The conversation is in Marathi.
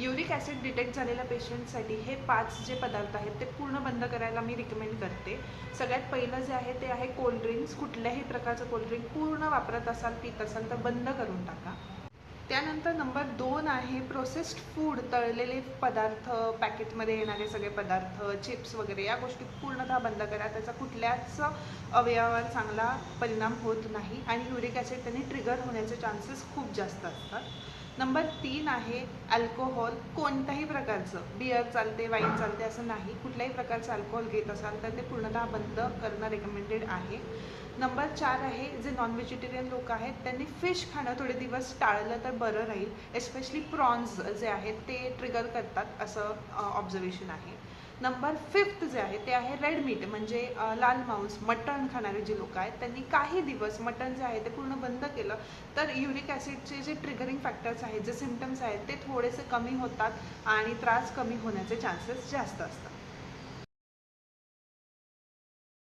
युरिक ॲसिड डिटेक्ट झालेल्या पेशंटसाठी हे 5 जे पदार्थ आहेत ते पूर्ण बंद करायला मी रिकमेंड करते. सगळ्यात पहिलं जे आहे ते आहे कोल्ड्रिंक्स. कुठल्याही प्रकारचं कोल्ड्रिंक पूर्ण वापरत असाल, पीत असाल तर बंद करून टाका. त्यानंतर नंबर 2 आहे प्रोसेस्ड फूड. तळलेले पदार्थ, पॅकेटमध्ये येणारे सगळे पदार्थ, चिप्स वगैरे या गोष्टी पूर्णतः बंद करा. त्याचा कुठल्याच अवयवावर चांगला परिणाम होत नाही आणि युरिक ॲसिड त्यांनी ट्रिगर होण्याचे चान्सेस खूप जास्त असतात. नंबर 3 आहे अल्कोहोल. कोणत्याही प्रकारचं, बियर चालते, वाईन चालते असं नाही, कुठल्याही प्रकारचं अल्कोहोल घेत असाल तर ते पूर्णतः बंद करणं रेकमेंडेड आहे. नंबर 4 आहे जे नॉन व्हेजिटेरियन लोक आहेत त्यांनी फिश खाणं थोडे दिवस टाळलं तर बरं राहील. एस्पेशली प्रॉन्स जे आहेत ते ट्रिगर करतात असं ऑब्झर्वेशन आहे. नंबर 5 जे आहे ते आहे रेड मीट, म्हणजे लाल मांस, मटण खाणारे जे लोक आहेत त्यांनी काही दिवस मटण जे आहे ते पूर्ण बंद केलं तर युरिक ॲसिडचे जे ट्रिगरिंग फॅक्टर्स आहेत, जे सिम्पटम्स आहेत ते थोडेसे कमी होतात आणि त्रास कमी होण्याचे चान्सेस जास्त असतात.